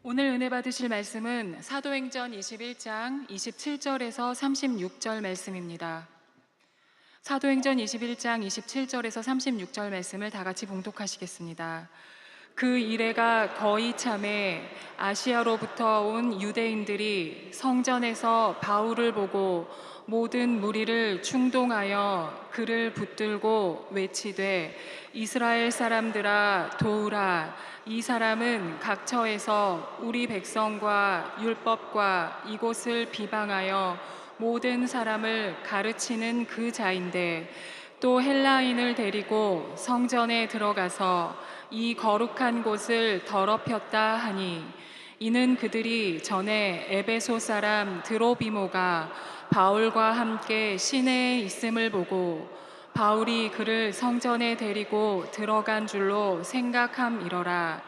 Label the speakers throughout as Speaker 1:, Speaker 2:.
Speaker 1: 오늘 은혜 받으실 말씀은 사도행전 21장 27절에서 36절 말씀입니다. 사도행전 21장 27절에서 36절 말씀을 다 같이 봉독하시겠습니다. 그 이래가 거의 참에 아시아로부터 온 유대인들이 성전에서 바울을 보고 모든 무리를 충동하여 그를 붙들고 외치되 이스라엘 사람들아 도우라. 이 사람은 각처에서 우리 백성과 율법과 이곳을 비방하여 모든 사람을 가르치는 그 자인데 또 헬라인을 데리고 성전에 들어가서 이 거룩한 곳을 더럽혔다 하니, 이는 그들이 전에 에베소 사람 드로비모가 바울과 함께 시내에 있음을 보고 바울이 그를 성전에 데리고 들어간 줄로 생각함이러라.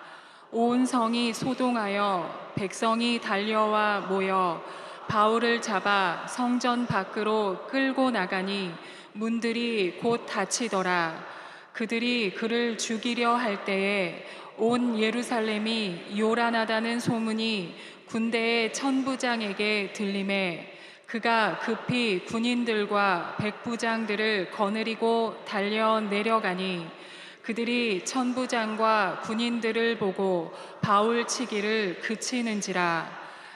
Speaker 1: 온 성이 소동하여 백성이 달려와 모여 바울을 잡아 성전 밖으로 끌고 나가니 문들이 곧 닫히더라. 그들이 그를 죽이려 할 때에 온 예루살렘이 요란하다는 소문이 군대의 천부장에게 들리매 그가 급히 군인들과 백부장들을 거느리고 달려 내려가니 그들이 천부장과 군인들을 보고 바울 치기를 그치는지라.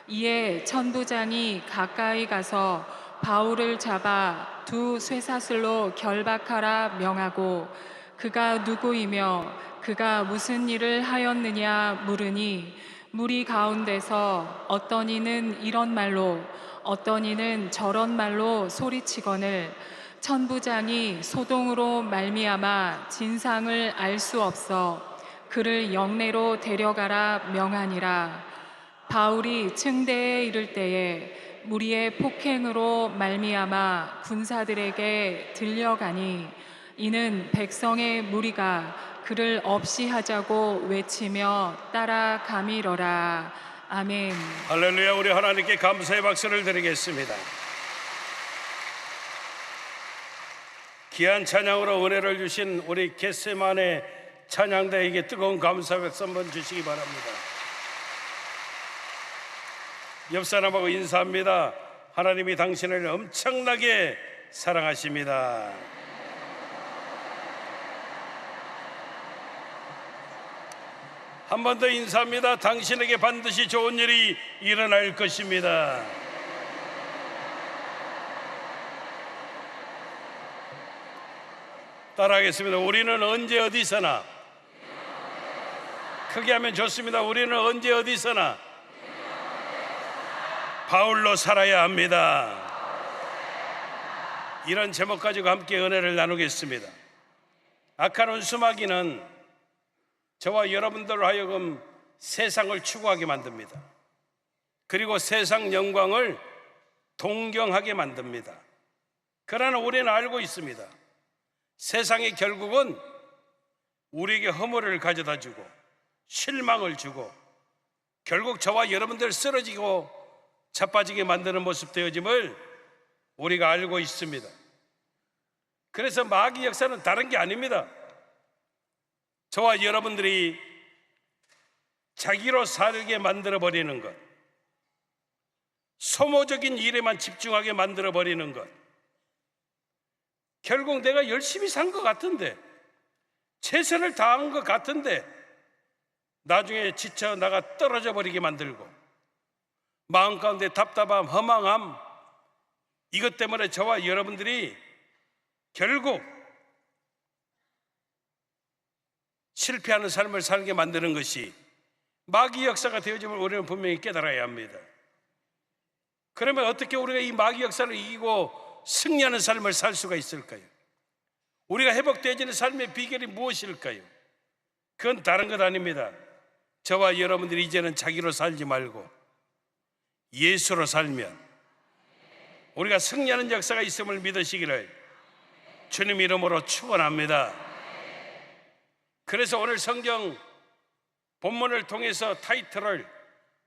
Speaker 1: 이에 천부장이 가까이 가서 바울을 잡아 두 쇠사슬로 결박하라 명하고 그가 누구이며 그가 무슨 일을 하였느냐 물으니 무리 가운데서 어떤 이는 이런 말로 어떤 이는 저런 말로 소리치거늘 천부장이 소동으로 말미암아 진상을 알 수 없어 그를 영내로 데려가라 명하니라. 바울이 층대에 이를 때에 무리의 폭행으로 말미암아 군사들에게 들려가니 이는 백성의 무리가 그를 없이 하자고 외치며 따라가미러라. 아멘.
Speaker 2: 할렐루야. 우리 하나님께 감사의 박수를 드리겠습니다. 귀한 찬양으로 은혜를 주신 우리 겟세마네 찬양대에게 뜨거운 감사의 박수 한번 주시기 바랍니다. 옆 사람하고 인사합니다. 하나님이 당신을 엄청나게 사랑하십니다. 한 번 더 인사합니다. 당신에게 반드시 좋은 일이 일어날 것입니다. 따라하겠습니다. 우리는 언제 어디서나, 크게 하면 좋습니다. 우리는 언제 어디서나 바울로 살아야 합니다. 이런 제목 가지고 함께 은혜를 나누겠습니다. 악한 원수마귀는 저와 여러분들로 하여금 세상을 추구하게 만듭니다. 그리고 세상 영광을 동경하게 만듭니다. 그러나 우리는 알고 있습니다. 세상의 결국은 우리에게 허물을 가져다 주고 실망을 주고 결국 저와 여러분들 쓰러지고 자빠지게 만드는 모습 되어짐을 우리가 알고 있습니다. 그래서 마귀 역사는 다른 게 아닙니다. 저와 여러분들이 자기로 살게 만들어버리는 것, 소모적인 일에만 집중하게 만들어버리는 것, 결국 내가 열심히 산 것 같은데, 최선을 다한 것 같은데 나중에 지쳐 나가 떨어져 버리게 만들고, 마음 가운데 답답함, 허망함, 이것 때문에 저와 여러분들이 결국 실패하는 삶을 살게 만드는 것이 마귀 역사가 되어짐을 우리는 분명히 깨달아야 합니다. 그러면 어떻게 우리가 이 마귀 역사를 이기고 승리하는 삶을 살 수가 있을까요? 우리가 회복되어지는 삶의 비결이 무엇일까요? 그건 다른 것 아닙니다. 저와 여러분들이 이제는 자기로 살지 말고 예수로 살면 우리가 승리하는 역사가 있음을 믿으시기를 주님 이름으로 축원합니다. 그래서 오늘 성경 본문을 통해서 타이틀을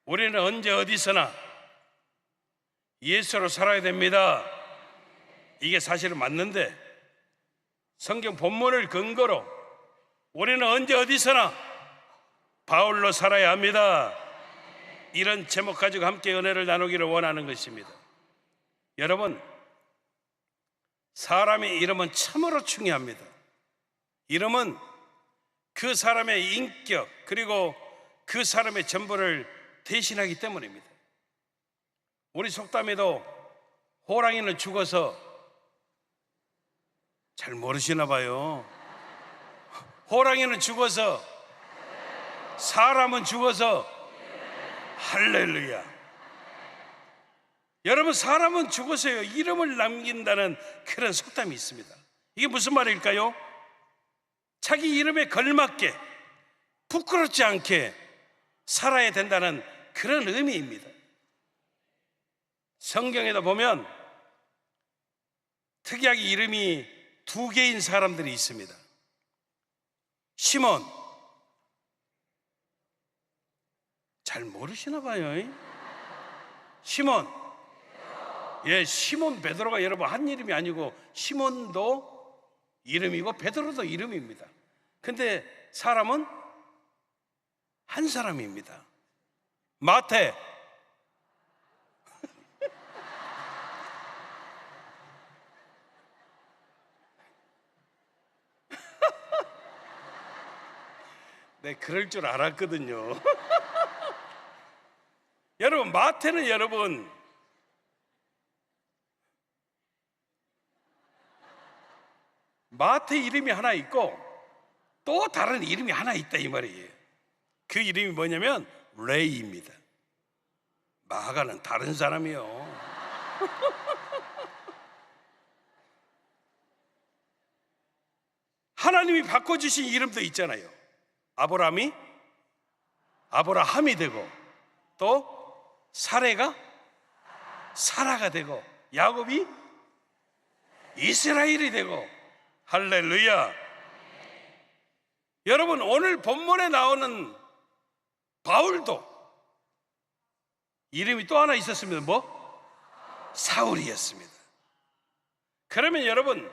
Speaker 2: 우리는 언제 어디서나 예수로 살아야 됩니다. 이게 사실은 맞는데 성경 본문을 근거로 우리는 언제 어디서나 바울로 살아야 합니다. 이런 제목 가지고 함께 은혜를 나누기를 원하는 것입니다. 여러분, 사람의 이름은 참으로 중요합니다. 이름은 그 사람의 인격 그리고 그 사람의 전부를 대신하기 때문입니다. 우리 속담에도 호랑이는 죽어서, 잘 모르시나 봐요. 호랑이는 죽어서, 사람은 죽어서. 할렐루야. 여러분, 사람은 죽어서요 이름을 남긴다는 그런 속담이 있습니다. 이게 무슨 말일까요? 자기 이름에 걸맞게 부끄럽지 않게 살아야 된다는 그런 의미입니다. 성경에도 보면 특이하게 이름이 두 개인 사람들이 있습니다. 시몬, 잘 모르시나 봐요. 시몬, 시몬 베드로가 여러분 한 이름이 아니고 시몬도 이름이고 베드로도 이름입니다. 근데 사람은 한 사람입니다. 마태. 네, 그럴 줄 알았거든요. 여러분, 마태는 여러분 마태 이름이 하나 있고 또 다른 이름이 하나 있다 이 말이에요. 그 이름이 뭐냐면 레이입니다. 마가는 다른 사람이요. 하나님이 바꿔주신 이름도 있잖아요. 아브라함이 되고, 또 사레가 사라가 되고, 야곱이 이스라엘이 되고. 할렐루야. 여러분, 오늘 본문에 나오는 바울도 이름이 또 하나 있었습니다. 사울이었습니다. 그러면 여러분,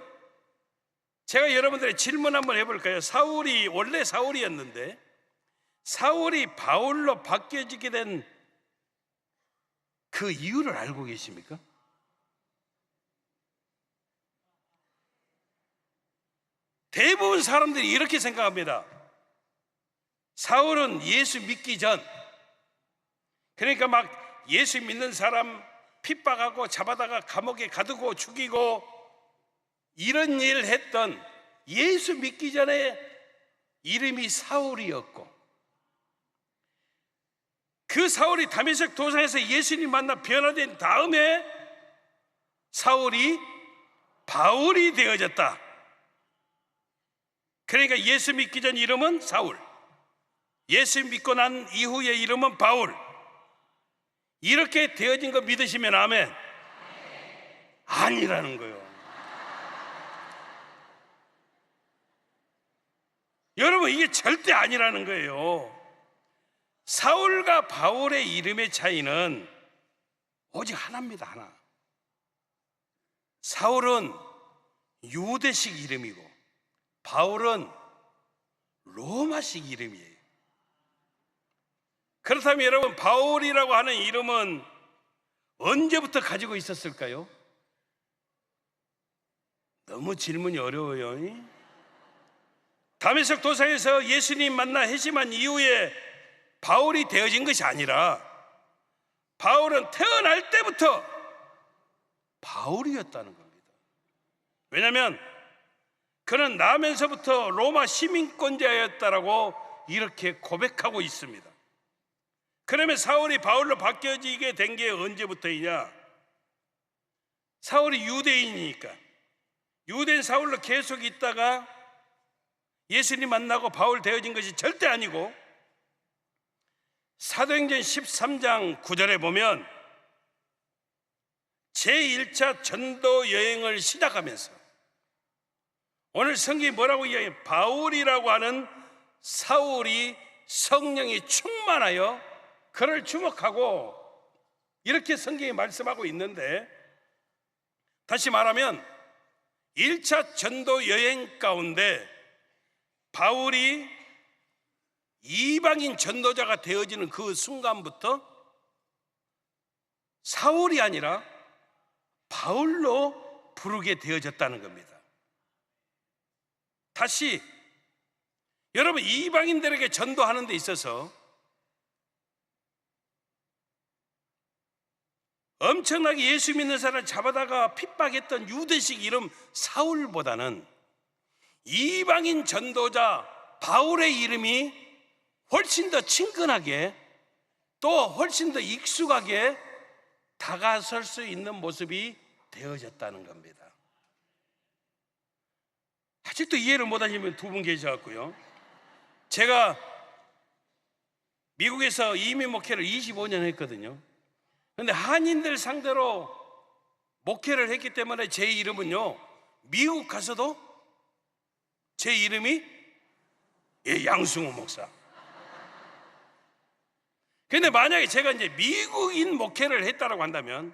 Speaker 2: 제가 여러분들의 질문 한번 해볼까요? 사울이 원래 사울이었는데 사울이 바울로 바뀌어지게 된 그 이유를 알고 계십니까? 대부분 사람들이 이렇게 생각합니다. 사울은 예수 믿기 전, 그러니까 막 예수 믿는 사람 핍박하고 잡아다가 감옥에 가두고 죽이고 이런 일을 했던, 예수 믿기 전에 이름이 사울이었고, 그 사울이 다메섹 도상에서 예수님 만나 변화된 다음에 사울이 바울이 되어졌다. 그러니까 예수 믿기 전 이름은 사울, 예수 믿고 난 이후의 이름은 바울. 이렇게 되어진 거 믿으시면 아멘. 아니라는 거예요. 여러분, 이게 절대 아니라는 거예요. 사울과 바울의 이름의 차이는 오직 하나입니다. 하나. 사울은 유대식 이름이고 바울은 로마식 이름이에요. 그렇다면 여러분, 바울이라고 하는 이름은 언제부터 가지고 있었을까요? 너무 질문이 어려워요. 다메섹 도상에서 예수님 만나 회심한 이후에 바울이 되어진 것이 아니라 바울은 태어날 때부터 바울이었다는 겁니다. 왜냐하면 그는 나면서부터 로마 시민권자였다라고 이렇게 고백하고 있습니다. 그러면 사울이 바울로 바뀌어지게 된 게 언제부터이냐? 사울이 유대인이니까 유대인 사울로 계속 있다가 예수님 만나고 바울 되어진 것이 절대 아니고, 사도행전 13장 9절에 보면 제1차 전도 여행을 시작하면서 오늘 성경이 뭐라고 이야기해요? 바울이라고 하는 사울이 성령이 충만하여 그를 주목하고, 이렇게 성경이 말씀하고 있는데, 다시 말하면 1차 전도 여행 가운데 바울이 이방인 전도자가 되어지는 그 순간부터 사울이 아니라 바울로 부르게 되어졌다는 겁니다. 다시 여러분, 이방인들에게 전도하는 데 있어서 엄청나게 예수 믿는 사람을 잡아다가 핍박했던 유대식 이름 사울보다는 이방인 전도자 바울의 이름이 훨씬 더 친근하게, 또 훨씬 더 익숙하게 다가설 수 있는 모습이 되어졌다는 겁니다. 아직도 이해를 못하시는 두 분 계셔갖고요, 제가 미국에서 이민 목회를 25년 했거든요. 그런데 한인들 상대로 목회를 했기 때문에 제 이름은요, 미국 가서도 제 이름이 양승호 목사. 근데 만약에 제가 이제 미국인 목회를 했다라고 한다면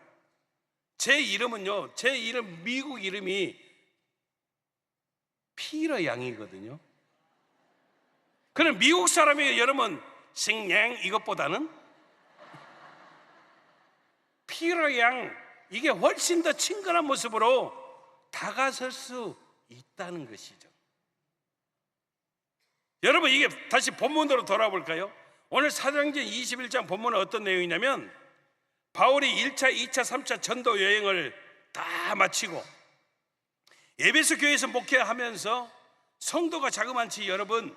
Speaker 2: 제 이름은요, 제 이름, 미국 이름이 피러 양이거든요. 그럼 미국 사람이 여러분 싱양 이것보다는 피러 양, 이게 훨씬 더 친근한 모습으로 다가설 수 있다는 것이죠. 여러분, 이게 다시 본문으로 돌아볼까요? 오늘 사도행전 21장 본문은 어떤 내용이냐면, 바울이 1차, 2차, 3차 전도 여행을 다 마치고 에베소 교회에서 목회하면서 성도가 자그만치 여러분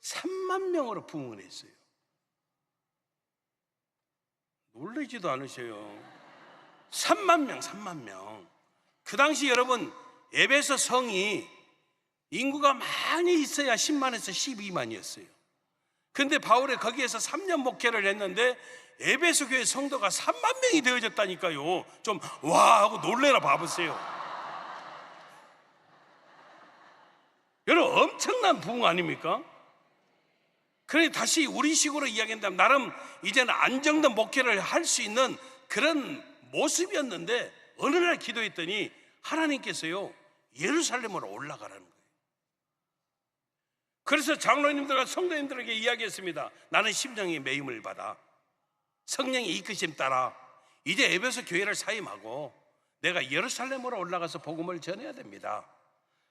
Speaker 2: 3만 명으로 부흥을 했어요. 놀라지도 않으셔요. 3만 명, 3만 명. 그 당시 여러분 에베소 성이 인구가 많이 있어야 10만에서 12만이었어요. 근데 바울이 거기에서 3년 목회를 했는데 에베소 교회 성도가 3만 명이 되어졌다니까요. 좀 와 하고 놀래라 봐보세요. 여러분, 엄청난 부흥 아닙니까? 그래, 다시 우리식으로 이야기한다면 나름 이제는 안정된 목회를 할 수 있는 그런 모습이었는데, 어느 날 기도했더니 하나님께서요 예루살렘으로 올라가라는 거예요. 그래서 장로님들과 성도님들에게 이야기했습니다. 나는 심령의 매임을 받아 성령의 이끄심 따라 이제 에베소 교회를 사임하고 내가 예루살렘으로 올라가서 복음을 전해야 됩니다.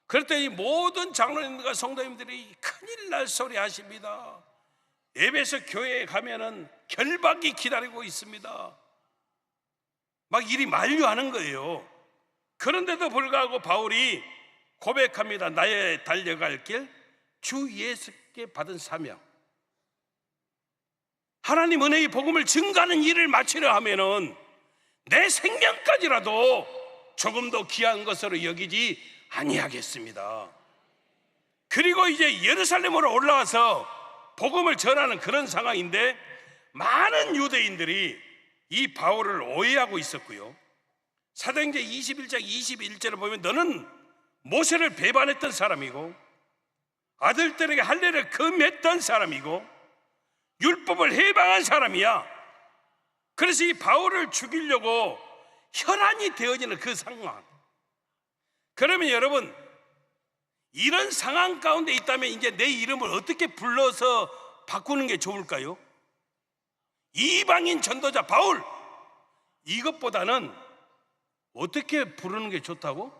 Speaker 2: 그랬더니 모든 장로님들과 성도님들이 큰일 날 소리 하십니다. 에베소 교회에 가면은 결박이 기다리고 있습니다. 막 일이 만류하는 거예요. 그런데도 불구하고 바울이 고백합니다. 나의 달려갈 길, 주 예수께 받은 사명, 하나님 은혜의 복음을 증가하는 일을 마치려 하면은 내 생명까지라도 조금 더 귀한 것으로 여기지 아니하겠습니다. 그리고 이제 예루살렘으로 올라와서 복음을 전하는 그런 상황인데, 많은 유대인들이 이 바울을 오해하고 있었고요. 사도행전 21장 21절을 보면 너는 모세를 배반했던 사람이고 아들들에게 할례를 금했던 사람이고 율법을 해방한 사람이야. 그래서 이 바울을 죽이려고 혈안이 되어지는 그 상황. 그러면 여러분, 이런 상황 가운데 있다면 이제 내 이름을 어떻게 불러서 바꾸는 게 좋을까요? 이방인 전도자 바울, 이것보다는 어떻게 부르는 게 좋다고?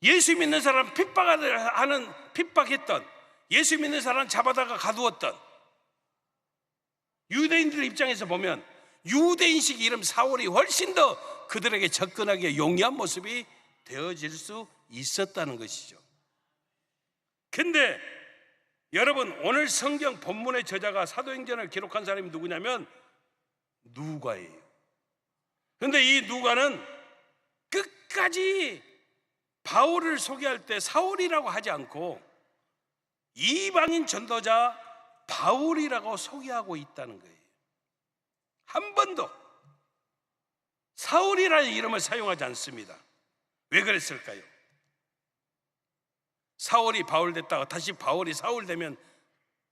Speaker 2: 예수 믿는 사람 핍박했던, 예수 믿는 사람 잡아다가 가두었던 유대인들 입장에서 보면 유대인식 이름 사울이 훨씬 더 그들에게 접근하기에 용이한 모습이 되어질 수 있었다는 것이죠. 근데 여러분, 오늘 성경 본문의 저자가 사도행전을 기록한 사람이 누구냐면 누가예요. 근데 이 누가는 끝까지 바울을 소개할 때 사울이라고 하지 않고 이방인 전도자 바울이라고 소개하고 있다는 거예요. 한 번도 사울이라는 이름을 사용하지 않습니다. 왜 그랬을까요? 사울이 바울 됐다가 다시 바울이 사울 되면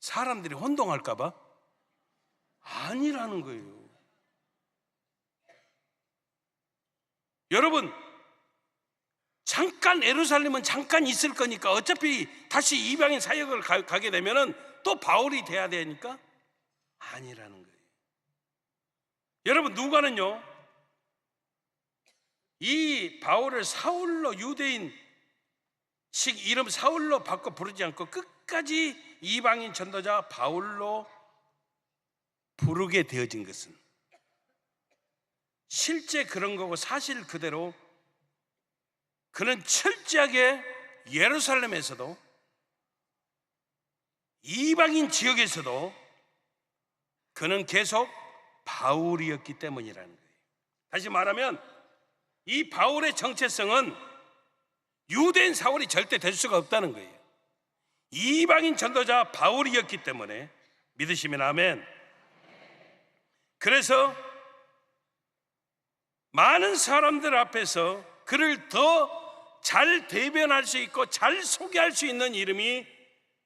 Speaker 2: 사람들이 혼동할까 봐? 아니라는 거예요. 여러분, 잠깐 예루살렘은 잠깐 있을 거니까 어차피 다시 이방인 사역을 가게 되면은 또 바울이 돼야 되니까 아니라는 거예요. 여러분, 누가는요 이 바울을 사울로, 유대인식 이름 사울로 바꿔 부르지 않고 끝까지 이방인 전도자 바울로 부르게 되어진 것은 실제 그런 거고, 사실 그대로 그는 철저하게 예루살렘에서도 이방인 지역에서도 그는 계속 바울이었기 때문이라는 거예요. 다시 말하면 이 바울의 정체성은 유대인 사울이 절대 될 수가 없다는 거예요. 이방인 전도자 바울이었기 때문에. 믿으시면 아멘. 그래서 많은 사람들 앞에서 그를 더 잘 대변할 수 있고 잘 소개할 수 있는 이름이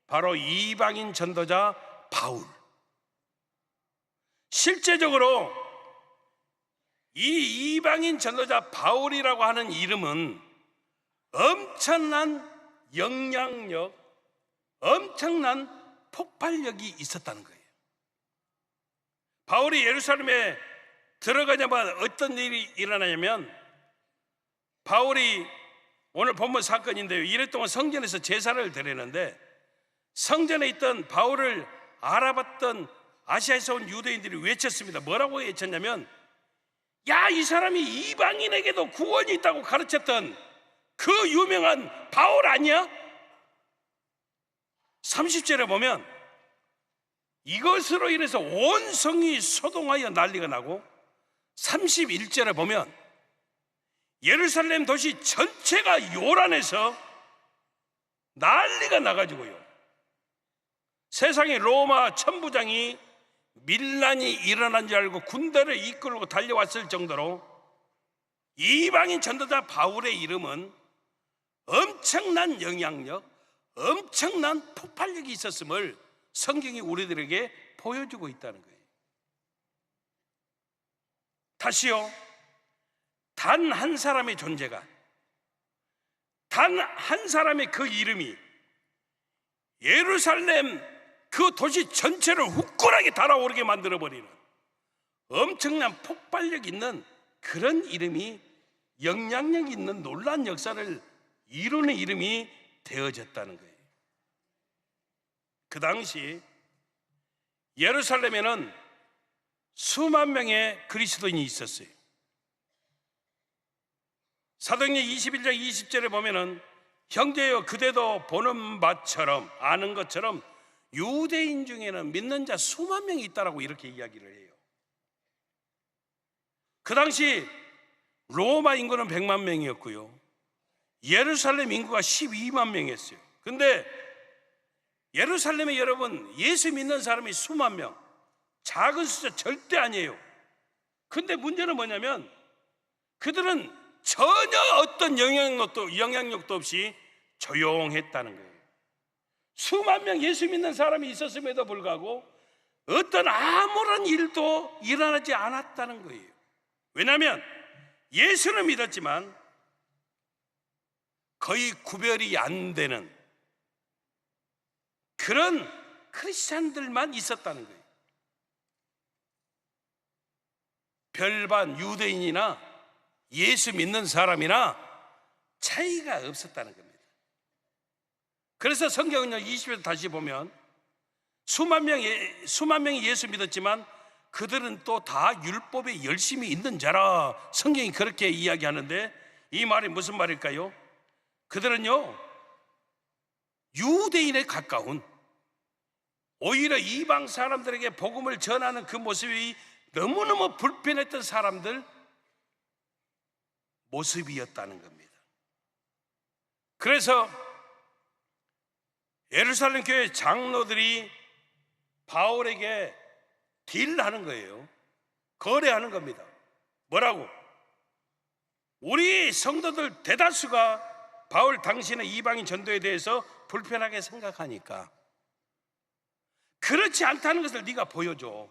Speaker 2: 바로 이방인 전도자 바울. 실제적으로 이 이방인 전도자 바울이라고 하는 이름은 엄청난 영향력, 엄청난 폭발력이 있었다는 거예요. 바울이 예루살렘에 들어가자마자 어떤 일이 일어나냐면, 바울이 오늘 본문 사건인데요, 이래 동안 성전에서 제사를 드리는데 성전에 있던 바울을 알아봤던 아시아에서 온 유대인들이 외쳤습니다. 뭐라고 외쳤냐면, 야, 이 사람이 이방인에게도 구원이 있다고 가르쳤던 그 유명한 바울 아니야? 30절에 보면 이것으로 인해서 온 성이 소동하여 난리가 나고, 31절에 보면 예루살렘 도시 전체가 요란해서 난리가 나가지고요, 세상의 로마 천부장이 밀란이 일어난 줄 알고 군대를 이끌고 달려왔을 정도로 이방인 전도자 바울의 이름은 엄청난 영향력, 엄청난 폭발력이 있었음을 성경이 우리들에게 보여주고 있다는 거예요. 다시요, 단 한 사람의 존재가, 단 한 사람의 그 이름이 예루살렘 그 도시 전체를 후끈하게 달아오르게 만들어버리는 엄청난 폭발력 있는 그런 이름이, 영향력 있는 놀라운 역사를 이루는 이름이 되어졌다는 거예요. 그 당시 예루살렘에는 수만 명의 그리스도인이 있었어요. 사도행전 21장 20절에 보면은, 형제여 그대도 보는 바처럼, 아는 것처럼 유대인 중에는 믿는 자 수만 명이 있다라고 이렇게 이야기를 해요. 그 당시 로마 인구는 100만 명이었고요, 예루살렘 인구가 12만 명이었어요. 근데 예루살렘에 여러분, 예수 믿는 사람이 수만 명, 작은 숫자 절대 아니에요. 근데 문제는 뭐냐면, 그들은 전혀 어떤 영향력도 없이 조용했다는 거예요. 수만 명 예수 믿는 사람이 있었음에도 불구하고 어떤 아무런 일도 일어나지 않았다는 거예요. 왜냐하면 예수는 믿었지만 거의 구별이 안 되는 그런 크리스찬들만 있었다는 거예요. 별반 유대인이나 예수 믿는 사람이나 차이가 없었다는 겁니다. 그래서 성경은요, 20절 다시 보면 수만 명이 예수 믿었지만 그들은 또 다 율법에 열심히 있는 자라, 성경이 그렇게 이야기하는데, 이 말이 무슨 말일까요? 그들은요 유대인에 가까운, 오히려 이방 사람들에게 복음을 전하는 그 모습이 너무너무 불편했던 사람들 모습이었다는 겁니다. 그래서 예루살렘 교회 장로들이 바울에게 딜하는 거예요. 거래하는 겁니다. 뭐라고? 우리 성도들 대다수가 바울 당신의 이방인 전도에 대해서 불편하게 생각하니까 그렇지 않다는 것을 네가 보여줘.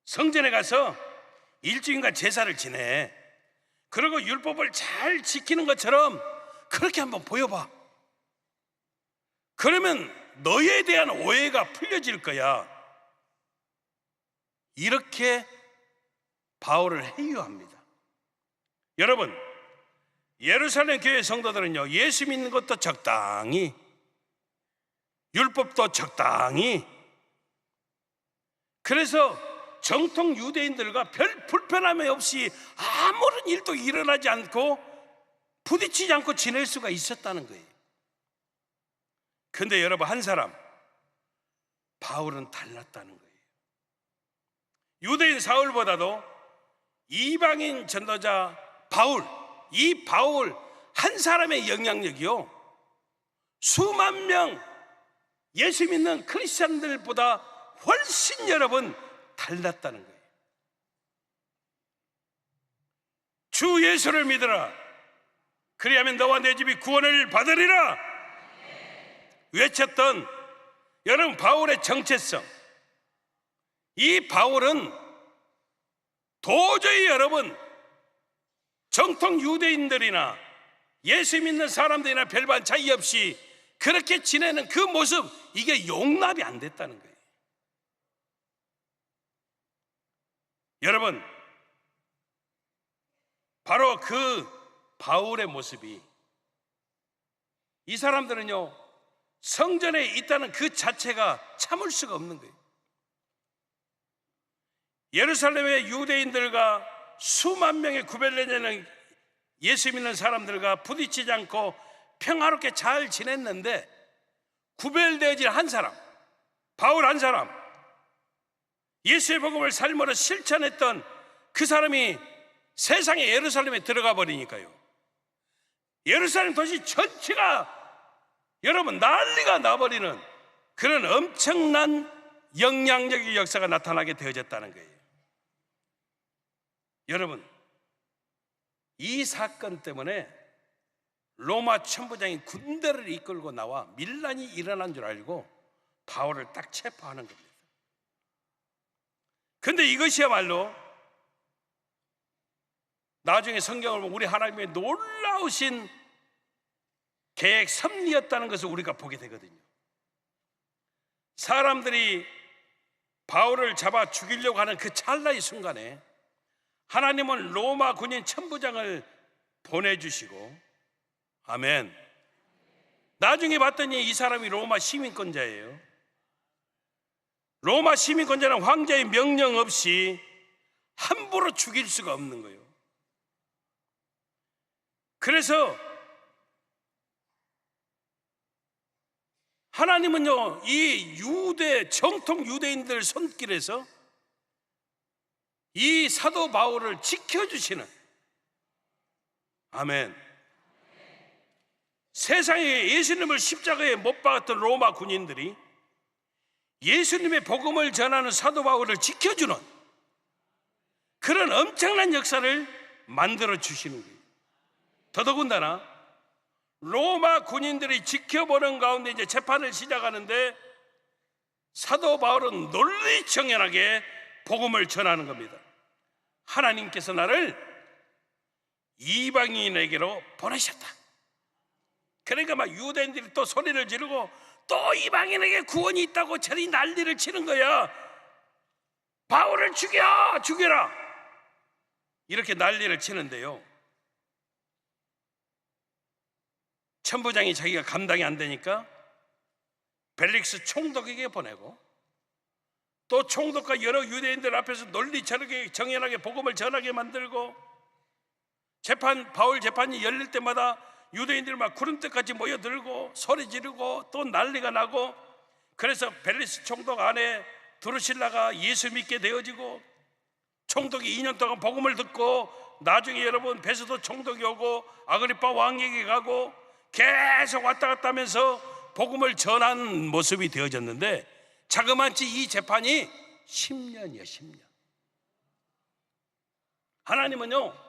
Speaker 2: 성전에 가서 일주일간 제사를 지내. 그리고 율법을 잘 지키는 것처럼 그렇게 한번 보여봐. 그러면 너에 대한 오해가 풀려질 거야. 이렇게 바울을 회유합니다. 여러분, 예루살렘 교회 성도들은요, 예수 믿는 것도 적당히, 율법도 적당히, 그래서 정통 유대인들과 별 불편함이 없이 아무런 일도 일어나지 않고 부딪히지 않고 지낼 수가 있었다는 거예요. 근데 여러분, 한 사람, 바울은 달랐다는 거예요. 유대인 사울보다도 이방인 전도자 바울, 이 바울 한 사람의 영향력이요, 수만 명 예수 믿는 크리스찬들보다 훨씬 여러분 달랐다는 거예요. 주 예수를 믿으라. 그리하면 너와 내 집이 구원을 받으리라 외쳤던 여러분 바울의 정체성, 이 바울은 도저히 여러분 정통 유대인들이나 예수 믿는 사람들이나 별반 차이 없이 그렇게 지내는 그 모습, 이게 용납이 안 됐다는 거예요. 여러분, 바로 그 바울의 모습이, 이 사람들은요 성전에 있다는 그 자체가 참을 수가 없는 거예요. 예루살렘의 유대인들과 수만 명의 구별되는 예수 믿는 사람들과 부딪히지 않고 평화롭게 잘 지냈는데, 구별되어진 한 사람, 바울 한 사람, 예수의 복음을 삶으로 실천했던 그 사람이 세상의 예루살렘에 들어가 버리니까요, 예루살렘 도시 전체가 여러분 난리가 나버리는 그런 엄청난 영향력의 역사가 나타나게 되어졌다는 거예요. 여러분, 이 사건 때문에 로마 천부장이 군대를 이끌고 나와 밀란이 일어난 줄 알고 바울을 딱 체포하는 겁니다. 근데 이것이야말로 나중에 성경을 보면 우리 하나님의 놀라우신 계획 섭리였다는 것을 우리가 보게 되거든요. 사람들이 바울을 잡아 죽이려고 하는 그 찰나의 순간에 하나님은 로마 군인 천부장을 보내주시고, 아멘, 나중에 봤더니 이 사람이 로마 시민권자예요. 로마 시민권자는 황제의 명령 없이 함부로 죽일 수가 없는 거예요. 그래서 하나님은요, 이 정통 유대인들 손길에서 이 사도 바울을 지켜주시는, 아멘, 세상에 예수님을 십자가에 못 박았던 로마 군인들이 예수님의 복음을 전하는 사도 바울을 지켜주는 그런 엄청난 역사를 만들어 주시는 거예요. 더더군다나 로마 군인들이 지켜보는 가운데 이제 재판을 시작하는데 사도 바울은 논리정연하게 복음을 전하는 겁니다. 하나님께서 나를 이방인에게로 보내셨다. 그러니까 막 유대인들이 또 소리를 지르고 또 이방인에게 구원이 있다고 저리 난리를 치는 거야. 바울을 죽여라 이렇게 난리를 치는데요, 천부장이 자기가 감당이 안 되니까 벨릭스 총독에게 보내고, 또 총독과 여러 유대인들 앞에서 논리정연하게 복음을 전하게 만들고, 바울 재판이 열릴 때마다 유대인들이 막 구름대까지 모여들고 소리 지르고 또 난리가 나고, 그래서 벨릭스 총독 아내 드루실라가 예수 믿게 되어지고, 총독이 2년 동안 복음을 듣고 나중에 여러분 베스도 총독이 오고 아그리파 왕에게 가고 계속 왔다 갔다 하면서 복음을 전한 모습이 되어졌는데, 자그마치 이 재판이 10년이에요. 10년. 하나님은요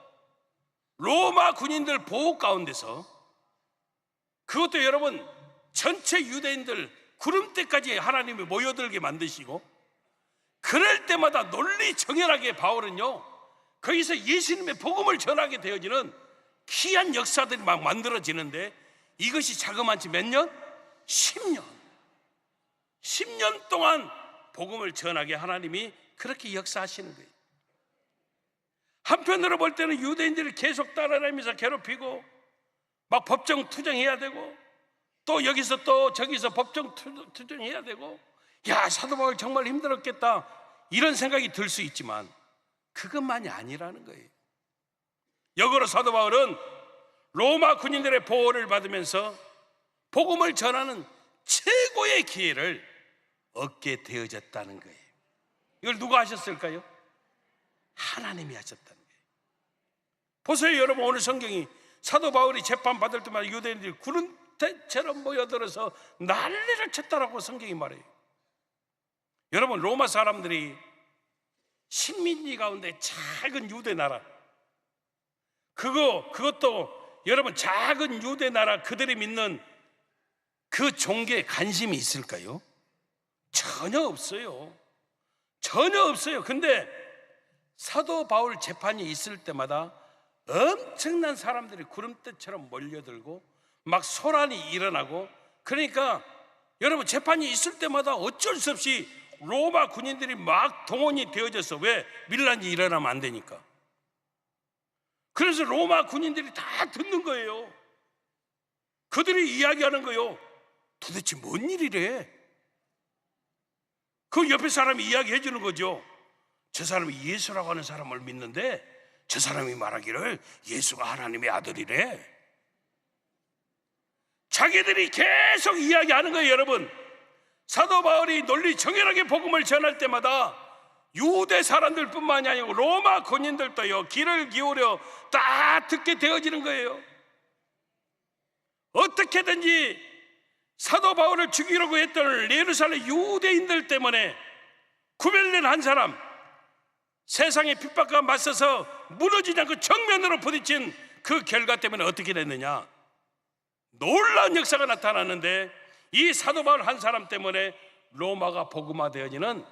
Speaker 2: 로마 군인들 보호 가운데서, 그것도 여러분 전체 유대인들 구름대까지 하나님이 모여들게 만드시고, 그럴 때마다 논리정연하게 바울은요 거기서 예수님의 복음을 전하게 되어지는 귀한 역사들이 막 만들어지는데, 이것이 자그마치 몇 년? 10년. 10년 동안 복음을 전하게 하나님이 그렇게 역사하시는 거예요. 한편으로 볼 때는 유대인들이 계속 따라다니면서 괴롭히고 막 법정 투쟁해야 되고 또 여기서 또 저기서 법정 투쟁해야 되고, 야, 사도 바울 정말 힘들었겠다 이런 생각이 들 수 있지만 그것만이 아니라는 거예요. 역으로 사도 바울은 로마 군인들의 보호를 받으면서 복음을 전하는 최고의 기회를 얻게 되어졌다는 거예요. 이걸 누가 하셨을까요? 하나님이 하셨다는 거예요. 보세요 여러분, 오늘 성경이 사도 바울이 재판받을 때마다 유대인들이 구름대처럼 모여들어서 난리를 쳤다라고 성경이 말해요. 여러분, 로마 사람들이 식민지 가운데 작은 유대 나라, 그것도 여러분 작은 유대 나라, 그들이 믿는 그 종교에 관심이 있을까요? 전혀 없어요. 전혀 없어요. 근데 사도 바울 재판이 있을 때마다 엄청난 사람들이 구름대처럼 몰려들고 막 소란이 일어나고, 그러니까 여러분 재판이 있을 때마다 어쩔 수 없이 로마 군인들이 막 동원이 되어져서, 왜? 밀란이 일어나면 안 되니까. 그래서 로마 군인들이 다 듣는 거예요. 그들이 이야기하는 거예요. 도대체 뭔 일이래? 그 옆에 사람이 이야기해 주는 거죠. 저 사람이 예수라고 하는 사람을 믿는데 저 사람이 말하기를 예수가 하나님의 아들이래. 자기들이 계속 이야기하는 거예요. 여러분, 사도 바울이 논리 정연하게 복음을 전할 때마다 유대 사람들뿐만이 아니고 로마 군인들도요 귀를 기울여 다 듣게 되어지는 거예요. 어떻게든지 사도 바울을 죽이려고 했던 예루살렘 유대인들 때문에 구별된 한 사람, 세상의 핍박과 맞서서 무너지지 않고 정면으로 부딪힌 그 결과 때문에 어떻게 됐느냐? 놀라운 역사가 나타났는데, 이 사도 바울 한 사람 때문에 로마가 복음화되어지는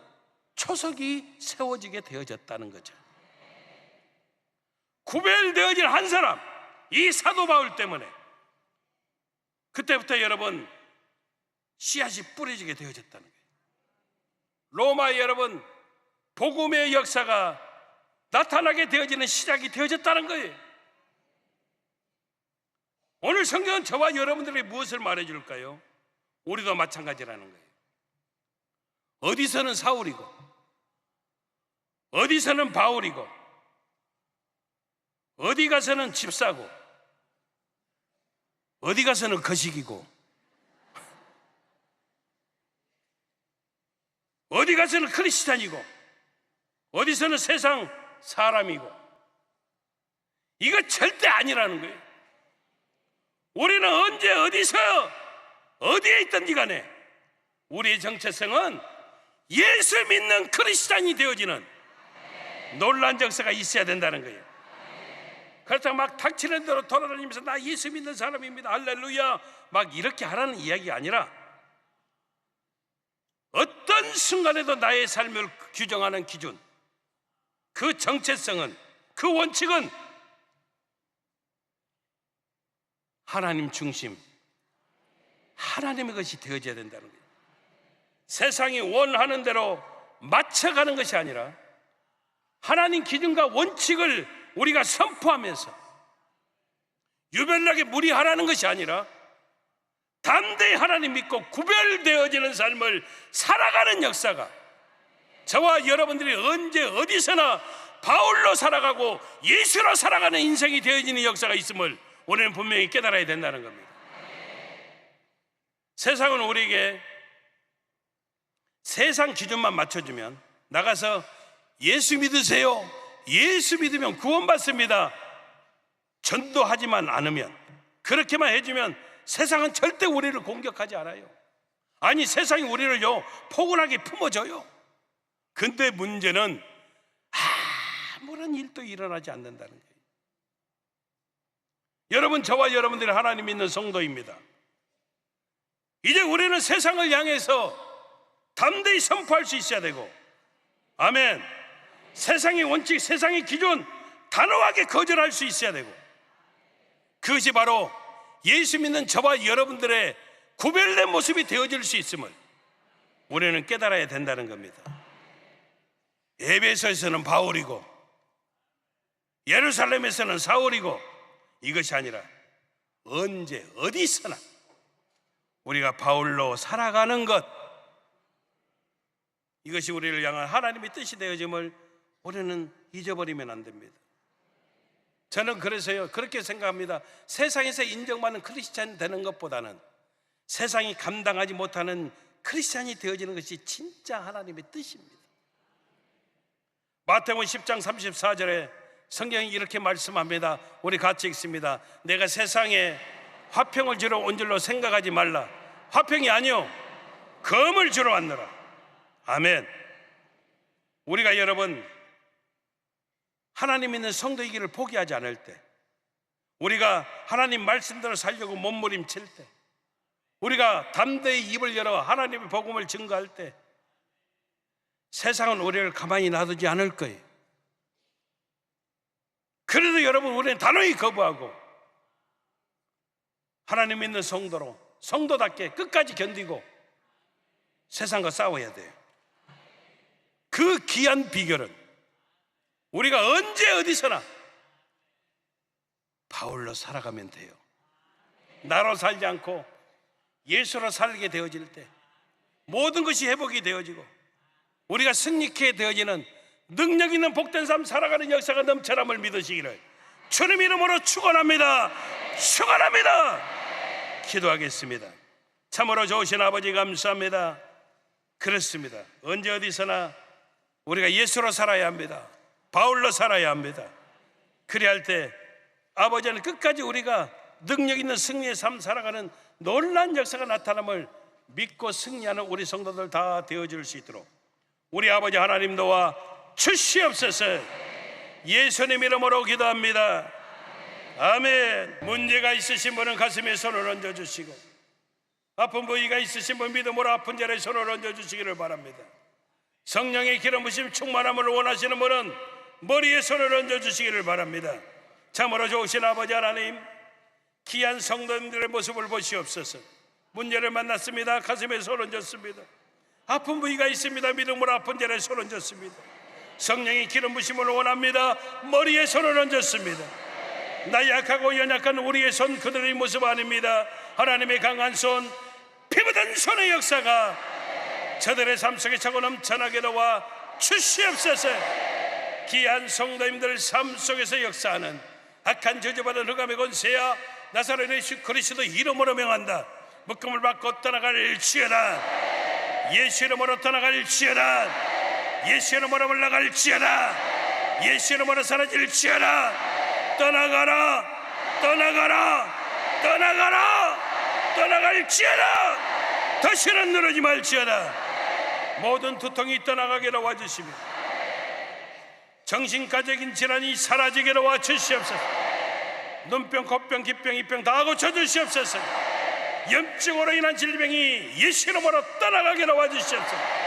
Speaker 2: 초석이 세워지게 되어졌다는 거죠. 구별되어진 한 사람, 이 사도 바울 때문에 그때부터 여러분 씨앗이 뿌려지게 되어졌다는 거예요. 로마의 여러분 복음의 역사가 나타나게 되어지는 시작이 되어졌다는 거예요. 오늘 성경은 저와 여러분들에게 무엇을 말해줄까요? 우리도 마찬가지라는 거예요. 어디서는 사울이고 어디서는 바울이고 어디 가서는 집사고 어디 가서는 거식이고 어디 가서는 크리스찬이고 어디서는 세상 사람이고, 이거 절대 아니라는 거예요. 우리는 언제 어디서 어디에 있든지 간에 우리의 정체성은 예수 믿는 크리스찬이 되어지는 놀라운 역사가 있어야 된다는 거예요. 그렇다고 막 닥치는 대로 돌아다니면서 나 예수 믿는 사람입니다, 할렐루야, 막 이렇게 하라는 이야기가 아니라 어떤 순간에도 나의 삶을 규정하는 기준, 그 정체성은, 그 원칙은 하나님 중심, 하나님의 것이 되어져야 된다는 거예요. 세상이 원하는 대로 맞춰가는 것이 아니라 하나님 기준과 원칙을 우리가 선포하면서 유별나게 무리하라는 것이 아니라 담대히 하나님 믿고 구별되어지는 삶을 살아가는 역사가 저와 여러분들이 언제 어디서나 바울로 살아가고 예수로 살아가는 인생이 되어지는 역사가 있음을 우리는 분명히 깨달아야 된다는 겁니다. 세상은 우리에게 세상 기준만 맞춰주면, 나가서 예수 믿으세요, 예수 믿으면 구원받습니다, 전도하지만 않으면, 그렇게만 해주면 세상은 절대 우리를 공격하지 않아요. 아니, 세상이 우리를요 포근하게 품어줘요. 근데 문제는 아무런 일도 일어나지 않는다는 거예요. 여러분, 저와 여러분들이 하나님 믿는 성도입니다. 이제 우리는 세상을 향해서 담대히 선포할 수 있어야 되고, 아멘, 세상의 원칙, 세상의 기준 단호하게 거절할 수 있어야 되고, 그것이 바로 예수 믿는 저와 여러분들의 구별된 모습이 되어질 수 있음을 우리는 깨달아야 된다는 겁니다. 에베소에서는 바울이고 예루살렘에서는 사울이고, 이것이 아니라 언제 어디서나 우리가 바울로 살아가는 것, 이것이 우리를 향한 하나님의 뜻이 되어짐을 우리는 잊어버리면 안 됩니다. 저는 그래서요 그렇게 생각합니다. 세상에서 인정받는 크리스찬 되는 것보다는 세상이 감당하지 못하는 크리스찬이 되어지는 것이 진짜 하나님의 뜻입니다. 마태복음 10장 34절에 성경이 이렇게 말씀합니다. 우리 같이 읽습니다. 내가 세상에 화평을 주러 온 줄로 생각하지 말라. 화평이 아니요 검을 주러 왔노라. 아멘. 우리가 여러분 하나님 있는 성도이기를 포기하지 않을 때, 우리가 하나님 말씀대로 살려고 몸부림칠 때, 우리가 담대히 입을 열어 하나님의 복음을 증거할 때 세상은 우리를 가만히 놔두지 않을 거예요. 그래도 여러분 우리는 단호히 거부하고 하나님 믿는 성도로 성도답게 끝까지 견디고 세상과 싸워야 돼요. 그 귀한 비결은 우리가 언제 어디서나 바울로 살아가면 돼요. 나로 살지 않고 예수로 살게 되어질 때 모든 것이 회복이 되어지고 우리가 승리케 되어지는 능력 있는 복된 삶 살아가는 역사가 넘쳐남을 믿으시기를 주님 이름으로 축원합니다. 축원합니다. 기도하겠습니다. 참으로 좋으신 아버지 감사합니다. 그렇습니다. 언제 어디서나 우리가 예수로 살아야 합니다. 바울로 살아야 합니다. 그래야 할 때 아버지는 끝까지 우리가 능력 있는 승리의 삶 살아가는 놀라운 역사가 나타남을 믿고 승리하는 우리 성도들 다 되어줄 수 있도록 우리 아버지 하나님 도와 주시옵소서. 예수님 이름으로 기도합니다. 아멘. 문제가 있으신 분은 가슴에 손을 얹어주시고, 아픈 부위가 있으신 분 믿음으로 아픈 자리에 손을 얹어주시기를 바랍니다. 성령의 기름 부심 충만함을 원하시는 분은 머리에 손을 얹어주시기를 바랍니다. 참으로 좋으신 아버지 하나님, 귀한 성도님들의 모습을 보시옵소서. 문제를 만났습니다. 가슴에 손 얹었습니다. 아픈 부위가 있습니다. 믿음으로 아픈 자리에 손 얹었습니다. 성령의 기름 부심을 원합니다. 머리에 손을 얹었습니다. 나 약하고 연약한 우리의 손, 그들의 모습 아닙니다. 하나님의 강한 손, 피부든 손의 역사가 저들의 삶 속에 차고 넘쳐나게 도와 주시옵소서. 귀한 성도님들 삶 속에서 역사하는 악한 저주받은 흑암의 권세야 나사렛 예수 그리스도 이름으로 명한다. 묶음을 받고 떠나갈지어다. 예수 이름으로 떠나갈지어다. 예수 이름으로 올라갈지어다. 예수 이름으로 사라질지어다. 떠나가라, 떠나가라, 떠나가라, 떠나갈지어다. 다시는 누르지 말지어다. 모든 두통이 떠나가게 도와주시며 정신과적인 질환이 사라지게 도와주시옵소서. 눈병, 콧병, 기병, 이병 다 고쳐주시옵소서. 염증으로 인한 질병이 예수 이름으로 떠나가게 도와주시옵소서.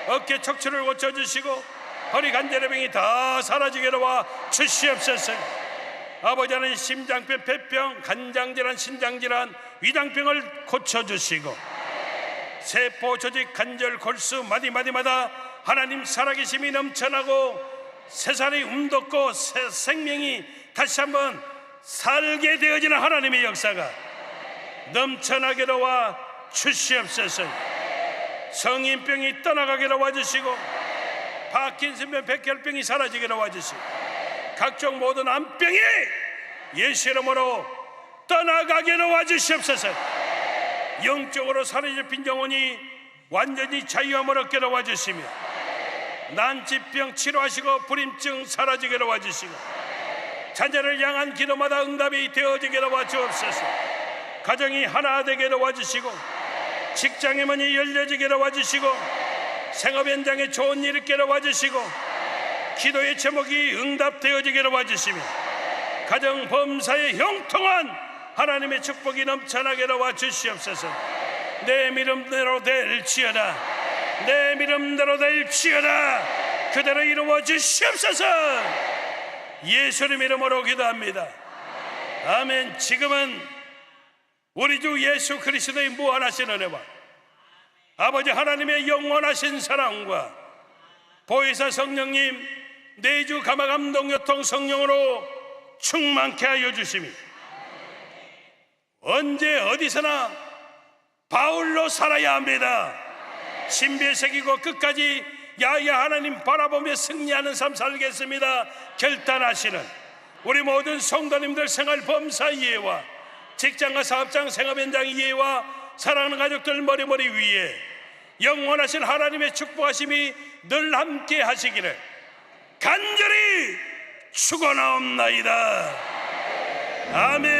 Speaker 2: 어깨 척추를 고쳐주시고 허리 관절의 다 사라지게 도와주시옵소서. 아버지는 심장병, 폐병, 간장질환, 신장질환, 위장병을 고쳐주시고 세포, 조직, 관절, 골수 마디마디마다 하나님 살아계심이 넘쳐나고 세상이 움돋고 생명이 다시 한번 살게 되어지는 하나님의 역사가 넘쳐나게 도와 주시옵소서. 성인병이 떠나가게 도와주시고 파킨슨병, 백혈병이 사라지게 도와주시고 각종 모든 암병이 예수 이름으로 떠나가게 도와주시옵소서. 영적으로 사라질 빈정원이 완전히 자유함을 얻게 도와주시며 난치병 치료하시고 불임증 사라지게 도와주시고 자녀를 향한 기도마다 응답이 되어지게 도와주옵소서. 가정이 하나 되게 도와주시고 직장의 문이 열려지게 도와주시고 생업 현장에 좋은 일 있게 도와주시고 기도의 제목이 응답되어지게 도와주시며 가정 범사에 형통한 하나님의 축복이 넘쳐나게 도와주시옵소서. 내 믿음대로 될지어다. 내 믿음대로 될지어다. 그대로 이루어 주시옵소서. 예수님 이름으로 기도합니다. 아멘. 지금은 우리 주 예수 그리스도의 무한하신 은혜와 아버지 하나님의 영원하신 사랑과 보혜사 성령님 내주 감화감동 교통 성령으로 충만케 하여 주시니 언제 어디서나 바울로 살아야 합니다. 신비에 새기고 끝까지 야야 하나님 바라보며 승리하는 삶 살겠습니다 결단하시는 우리 모든 성도님들 생활 범사 이해와 직장과 사업장 생업 현장 이해와 사랑하는 가족들 머리머리 위에 영원하신 하나님의 축복하심이 늘 함께 하시기를 간절히 축원하옵나이다. 아멘.